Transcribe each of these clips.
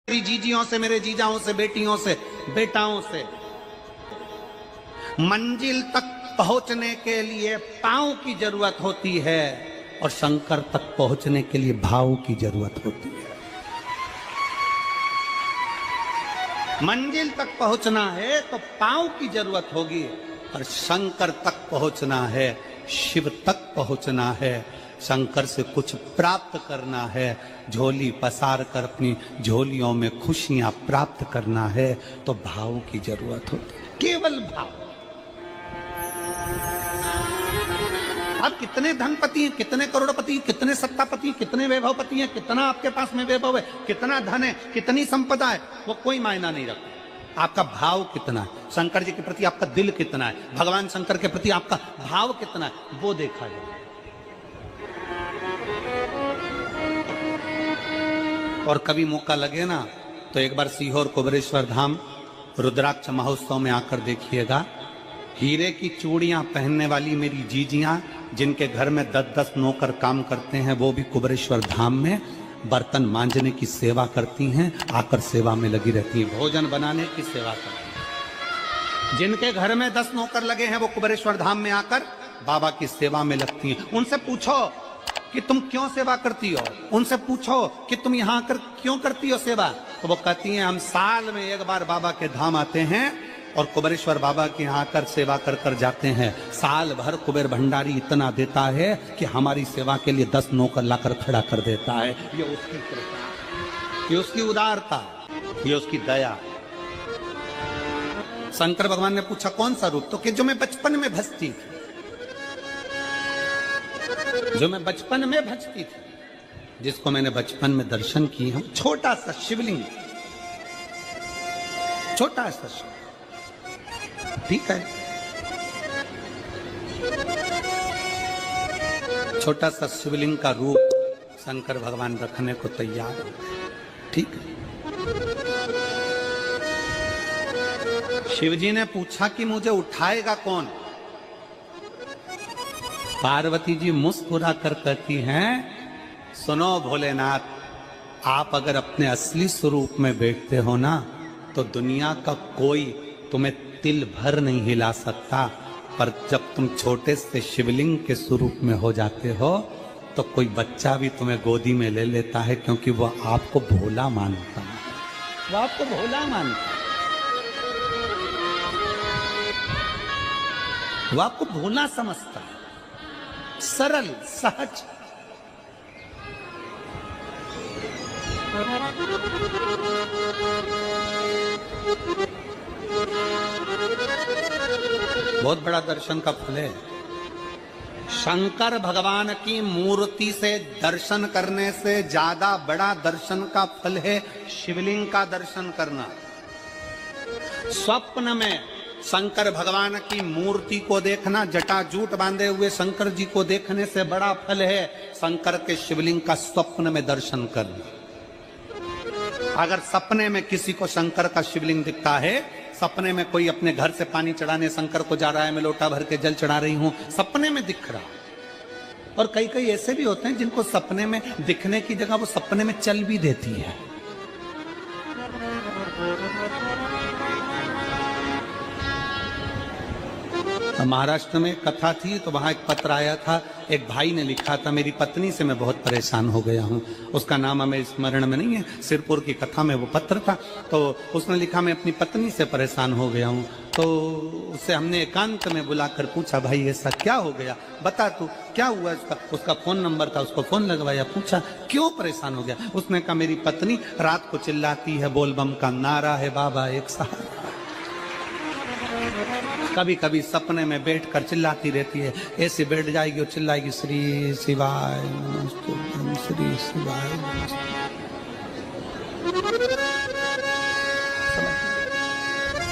मेरी जीजियों से, मेरे जीजाओं से, बेटियों से, बेटाओं से। मंजिल तक पहुंचने के लिए पांव की जरूरत होती है और शंकर तक पहुंचने के लिए भाव की जरूरत होती है। मंजिल तक पहुंचना है तो पांव की जरूरत होगी और शंकर तक पहुंचना है, शिव तक पहुंचना है, शंकर से कुछ प्राप्त करना है, झोली पसार कर अपनी झोलियों में खुशियां प्राप्त करना है तो भाव की जरूरत होती है, केवल भाव। अब कितने धनपति हैं, कितने करोड़पति हैं, कितने सत्तापति हैं, कितने वैभवपति हैं, कितना आपके पास में वैभव है, कितना धन है, कितनी संपदा है, वो कोई मायना नहीं रखता। आपका भाव कितना है, शंकर जी के प्रति आपका दिल कितना है, भगवान शंकर के प्रति आपका भाव कितना है, वो देखा जाए। और कभी मौका लगे ना तो एक बार सीहोर कुबेरेश्वर धाम रुद्राक्ष महोत्सव में आकर देखिएगा। हीरे की चूड़ियां पहनने वाली मेरी जीजियां, जिनके घर में 10-10 नौकर काम करते हैं, वो भी कुबेरेश्वर धाम में बर्तन मांजने की सेवा करती हैं, आकर सेवा में लगी रहती हैं, भोजन बनाने की सेवा करती हैं। जिनके घर में 10 नौकर लगे हैं वो कुबेरेश्वर धाम में आकर बाबा की सेवा में लगती हैं। उनसे पूछो कि तुम क्यों सेवा करती हो, उनसे पूछो कि तुम यहाँ आकर क्यों करती हो सेवा, तो वो कहती हैं हम साल में एक बार बाबा के धाम आते हैं और कुबेरेश्वर बाबा के यहाँ आकर सेवा कर कर जाते हैं। साल भर कुबेर भंडारी इतना देता है कि हमारी सेवा के लिए 10 नौकर लाकर खड़ा कर देता है। ये उसकी कृपा, ये उसकी उदारता, ये उसकी दया। शंकर भगवान ने पूछा कौन सा रूप, तो कि जो मैं बचपन में भजती थी, जो मैं बचपन में भजती थी, जिसको मैंने बचपन में दर्शन किए हैं, छोटा सा शिवलिंग, छोटा सा शिव, ठीक है, छोटा सा शिवलिंग का रूप शंकर भगवान रखने को तैयार हो, ठीक है। शिवजी ने पूछा कि मुझे उठाएगा कौन। पार्वती जी मुस्कुरा कर कहती हैं सुनो भोलेनाथ, आप अगर अपने असली स्वरूप में बैठते हो ना तो दुनिया का कोई तुम्हें तिल भर नहीं हिला सकता, पर जब तुम छोटे से शिवलिंग के स्वरूप में हो जाते हो तो कोई बच्चा भी तुम्हें गोदी में ले लेता है, क्योंकि वह आपको भोला मानता है, वह आपको भोला मानता है, वह आपको भोला समझता है, सरल सहज। बहुत बड़ा दर्शन का फल है। शंकर भगवान की मूर्ति से दर्शन करने से ज्यादा बड़ा दर्शन का फल है शिवलिंग का दर्शन करना। स्वप्न में शंकर भगवान की मूर्ति को देखना, जटाजूट बांधे हुए शंकर जी को देखने से बड़ा फल है शंकर के शिवलिंग का स्वप्न में दर्शन करना। अगर सपने में किसी को शंकर का शिवलिंग दिखता है, सपने में कोई अपने घर से पानी चढ़ाने शंकर को जा रहा है, मैं लोटा भर के जल चढ़ा रही हूं, सपने में दिख रहा। और कई कई ऐसे भी होते हैं जिनको सपने में दिखने की जगह वो सपने में चल भी देती है। महाराष्ट्र में कथा थी तो वहां एक पत्र आया था, एक भाई ने लिखा था मेरी पत्नी से मैं बहुत परेशान हो गया हूं। उसका नाम हमें स्मरण में नहीं है, सिरपुर की कथा में वो पत्र था। तो उसने लिखा मैं अपनी पत्नी से परेशान हो गया हूं। तो उसे हमने एकांत में बुलाकर पूछा भाई ऐसा क्या हो गया, बता तू क्या हुआ। उसका फोन नंबर था, उसको फोन लगवाया, पूछा क्यों परेशान हो गया। उसने कहा मेरी पत्नी रात को चिल्लाती है, बोल बम का नारा है बाबा एक सहारा। कभी कभी सपने में बैठकर चिल्लाती रहती है, ऐसे बैठ जाएगी और चिल्लाएगी श्री शिवाय नमस्तुभ्यं, श्री शिवाय नमस्तुभ्यं।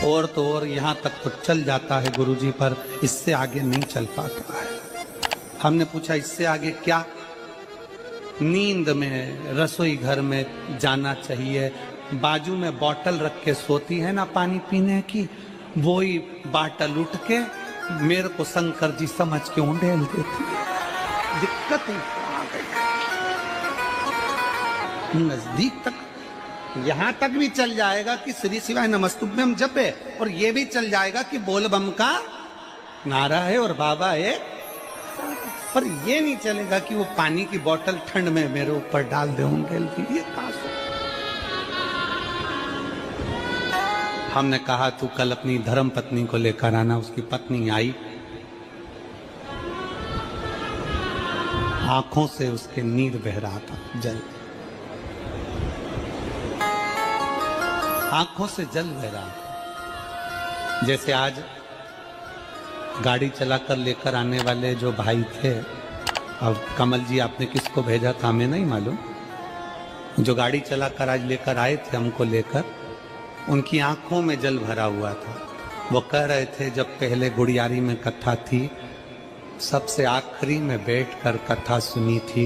और तो और यहाँ तक तो चल जाता है गुरुजी, पर इससे आगे नहीं चल पाता है। हमने पूछा इससे आगे क्या। नींद में रसोई घर में जाना चाहिए, बाजू में बोतल रख के सोती है ना पानी पीने की, वही बाटल उठ के मेरे को शंकर जी समझ के उंडेल देती है। दिक्कत ही नजदीक तक यहां तक भी चल जाएगा कि श्री शिवाय नमस्तुभ्यम जप है, और ये भी चल जाएगा कि बोल बम का नारा है और बाबा है, पर ये नहीं चलेगा कि वो पानी की बोतल ठंड में मेरे ऊपर डाल दे होंगे। ये हमने कहा तू कल अपनी धर्म पत्नी को लेकर आना। उसकी पत्नी आई, आंखों से उसके नीर बह रहा था, जल, आंखों से जल बह रहा था। जैसे आज गाड़ी चलाकर लेकर आने वाले जो भाई थे, अब कमल जी आपने किसको भेजा था हमें नहीं मालूम, जो गाड़ी चलाकर आज लेकर आए थे हमको लेकर, उनकी आंखों में जल भरा हुआ था। वो कह रहे थे जब पहले गुड़ियारी में कथा थी, सबसे आखिरी में बैठकर कथा सुनी थी,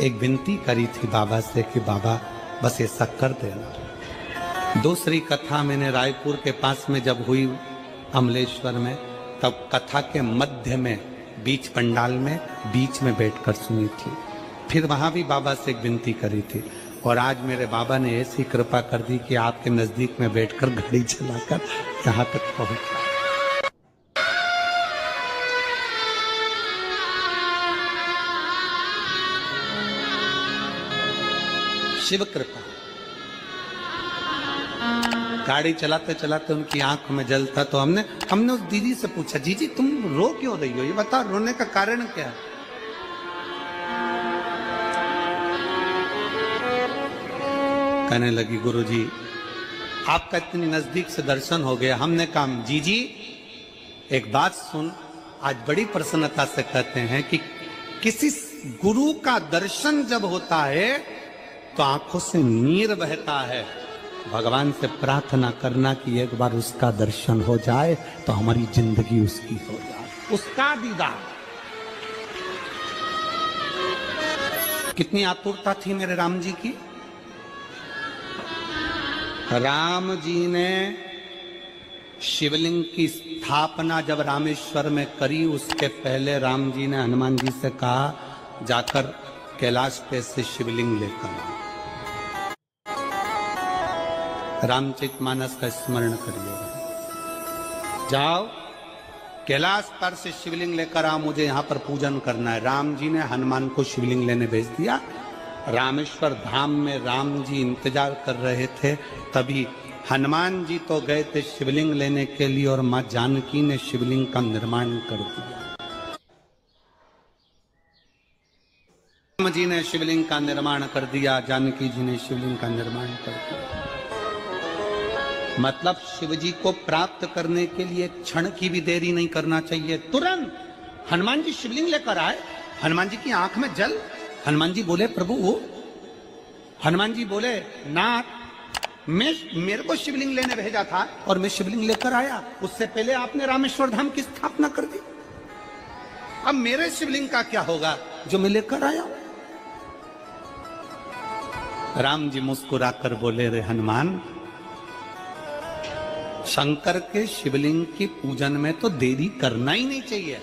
एक विनती करी थी बाबा से कि बाबा बस ऐसा कर देना। दूसरी कथा मैंने रायपुर के पास में जब हुई अमलेश्वर में, तब कथा के मध्य में बीच पंडाल में बीच में बैठकर सुनी थी। फिर वहां भी बाबा से एक विनती करी थी, और आज मेरे बाबा ने ऐसी कृपा कर दी कि आपके नजदीक में बैठकर गाड़ी चलाकर यहाँ तक पहुंचा। शिव कृपा। गाड़ी चलाते चलाते उनकी आंख में जल था, तो हमने उस दीदी से पूछा, जीजी तुम रो क्यों रही हो, ये बताओ रोने का कारण क्या है? कहने लगी गुरुजी आपका इतनी नजदीक से दर्शन हो गया। हमने कहा जीजी एक बात सुन, आज बड़ी प्रसन्नता से कहते हैं कि किसी गुरु का दर्शन जब होता है तो आंखों से नीर बहता है। भगवान से प्रार्थना करना कि एक बार उसका दर्शन हो जाए तो हमारी जिंदगी उसकी हो जाए, उसका दीदार। कितनी आतुरता थी मेरे राम जी की। राम जी ने शिवलिंग की स्थापना जब रामेश्वर में करी, उसके पहले राम जी ने हनुमान जी से कहा जाकर कैलाश पे से शिवलिंग लेकर आओ। रामचरितमानस का स्मरण करिएगा, जाओ कैलाश पर से शिवलिंग लेकर आओ, मुझे यहाँ पर पूजन करना है। राम जी ने हनुमान को शिवलिंग लेने भेज दिया। रामेश्वर धाम में राम जी इंतजार कर रहे थे, तभी हनुमान जी तो गए थे शिवलिंग लेने के लिए, और मां जानकी ने शिवलिंग का निर्माण कर दिया। राम जी ने शिवलिंग का निर्माण कर दिया, जानकी जी ने शिवलिंग का निर्माण कर दिया। मतलब शिव जी को प्राप्त करने के लिए क्षण की भी देरी नहीं करना चाहिए। तुरंत हनुमान जी शिवलिंग लेकर आए, हनुमान जी की आंख में जल। हनुमान जी बोले प्रभु, हनुमान जी बोले नाथ मेरे को शिवलिंग लेने भेजा था और मैं शिवलिंग लेकर आया, उससे पहले आपने रामेश्वर धाम की स्थापना कर दी। अब मेरे शिवलिंग का क्या होगा जो मैं लेकर आया? राम जी मुस्कुराकर बोले, रे हनुमान, शंकर के शिवलिंग की पूजन में तो देरी करना ही नहीं चाहिए।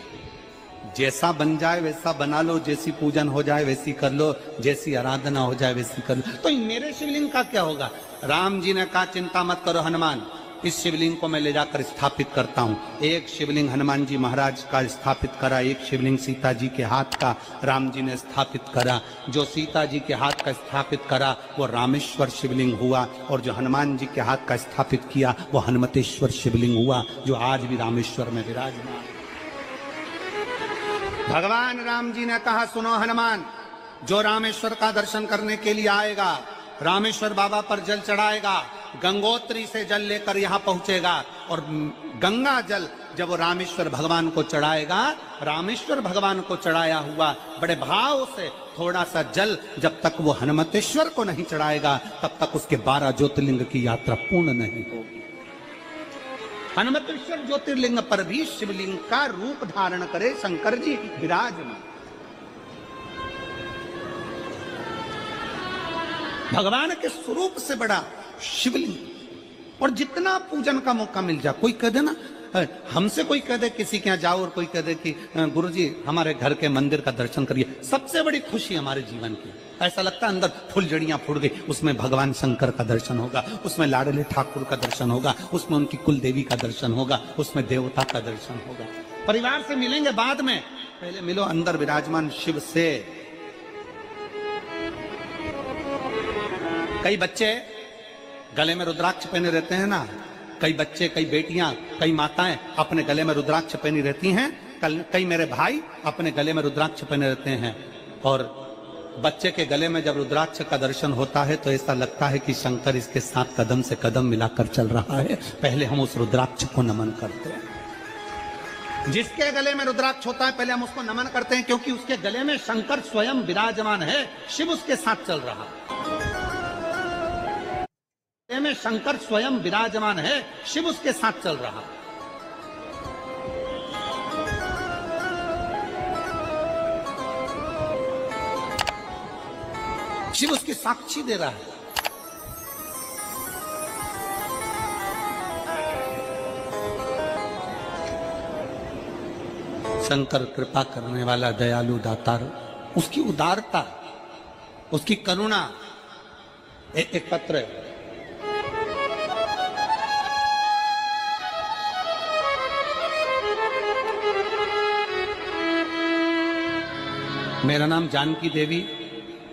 जैसा बन जाए वैसा बना लो, जैसी पूजन हो जाए वैसी कर लो, जैसी आराधना हो जाए वैसी कर लो। तो मेरे शिवलिंग का क्या होगा? राम जी ने कहा चिंता मत करो हनुमान, इस शिवलिंग को मैं ले जाकर स्थापित करता हूँ। एक शिवलिंग हनुमान जी महाराज का स्थापित करा, एक शिवलिंग सीता जी के हाथ का राम जी ने स्थापित करा। जो सीता जी के हाथ का स्थापित करा वो रामेश्वर शिवलिंग हुआ, और जो हनुमान जी के हाथ का स्थापित किया वो हनुमतेश्वर शिवलिंग हुआ, जो आज भी रामेश्वर में विराजमान। भगवान राम जी ने कहा, सुनो हनुमान, जो रामेश्वर का दर्शन करने के लिए आएगा, रामेश्वर बाबा पर जल चढ़ाएगा, गंगोत्री से जल लेकर यहाँ पहुंचेगा, और गंगा जल जब वो रामेश्वर भगवान को चढ़ाएगा, रामेश्वर भगवान को चढ़ाया हुआ बड़े भाव से थोड़ा सा जल जब तक वो हनुमतेश्वर को नहीं चढ़ाएगा, तब तक उसके 12 ज्योतिर्लिंग की यात्रा पूर्ण नहीं होगी। हनुमतेश्वर ज्योतिर्लिंग पर भी शिवलिंग का रूप धारण करे शंकर जी विराजमान। भगवान के स्वरूप से बड़ा शिवलिंग, और जितना पूजन का मौका मिल जाए, कोई कह देना हमसे कोई कह दे किसी के यहाँ जाओ और कोई कह दे कि गुरुजी हमारे घर के मंदिर का दर्शन करिए, सबसे बड़ी खुशी हमारे जीवन की। ऐसा लगता है अंदर फुलझड़ियां फूट गई, उसमें भगवान शंकर का दर्शन होगा, उसमें लाडले ठाकुर का दर्शन होगा, उसमें उनकी कुल देवी का दर्शन होगा, उसमें देवता का दर्शन होगा। परिवार से मिलेंगे बाद में, पहले मिलो अंदर विराजमान शिव से। कई बच्चे गले में रुद्राक्ष पहने रहते हैं ना, कई बच्चे, कई बेटियां, कई माताएं अपने गले में रुद्राक्ष पहनी रहती हैं, कई मेरे भाई अपने गले में रुद्राक्ष पहने रहते हैं। और बच्चे के गले में जब रुद्राक्ष का दर्शन होता है तो ऐसा लगता है कि शंकर इसके साथ कदम से कदम मिलाकर चल रहा है। पहले हम उस रुद्राक्ष को नमन करते हैं। जिसके गले में रुद्राक्ष होता है पहले हम उसको नमन करते हैं, क्योंकि उसके गले में शंकर स्वयं विराजमान है, शिव उसके साथ चल रहा है। में शंकर स्वयं विराजमान है, शिव उसके साथ चल रहा है। शिव उसकी साक्षी दे रहा है। शंकर कृपा करने वाला दयालु दातार, उसकी उदारता, उसकी करुणा। एक पत्र है, मेरा नाम जानकी देवी,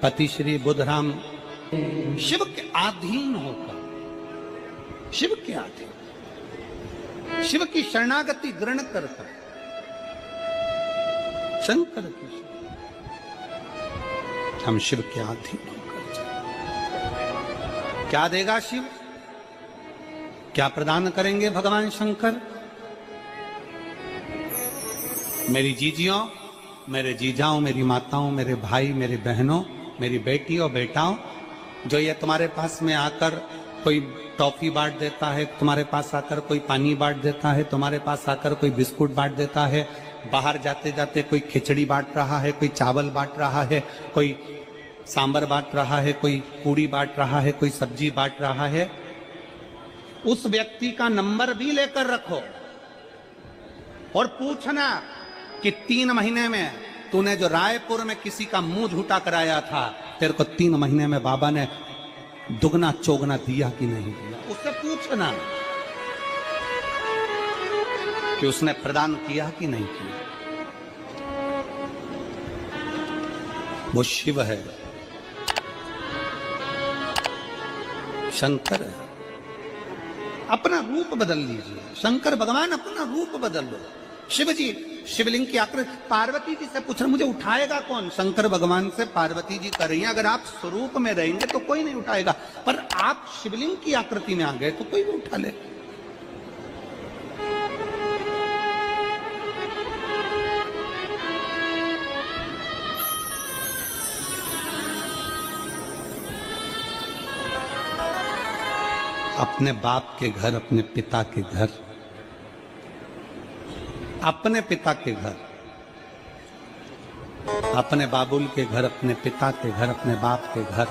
पति श्री बुधराम। शिव के अधीन होकर, शिव के अधीन, शिव की शरणागति ग्रहण करता शंकर की, हम शिव के अधीन होकर क्या देगा शिव, क्या प्रदान करेंगे भगवान शंकर। मेरी जीजियों, मेरे जीजाओं, मेरी माताओं, मेरे भाई, मेरे बहनों, मेरी बेटी और बेटाओं, जो ये तुम्हारे पास में आकर कोई टॉफी बांट देता है, तुम्हारे पास आकर कोई पानी बांट देता है, तुम्हारे पास आकर कोई बिस्कुट बांट देता है, बाहर जाते जाते कोई खिचड़ी बांट रहा है, कोई चावल बांट रहा है, कोई सांबर बांट रहा है, कोई पूड़ी बांट रहा है, कोई सब्जी बांट रहा है, उस व्यक्ति का नंबर भी लेकर रखो और पूछना कि 3 महीने में तूने जो रायपुर में किसी का मुंह झूठा कराया था, तेरे को 3 महीने में बाबा ने दुगना चौगना दिया कि नहीं दिया। उससे पूछना कि उसने प्रदान किया कि नहीं किया। वो शिव है, शंकर है। अपना रूप बदल लीजिए, शंकर भगवान अपना रूप बदल लो। शिव जी शिवलिंग की आकृति, पार्वती जी से पूछ रहे मुझे उठाएगा कौन, शंकर भगवान से पार्वती जी कर रही हैं, अगर आप स्वरूप में रहेंगे तो कोई नहीं उठाएगा, पर आप शिवलिंग की आकृति में आ गए तो कोई भी उठा ले। अपने बाप के घर, अपने पिता के घर, अपने पिता के घर, अपने बाबुल के घर, अपने पिता के घर, अपने बाप के घर,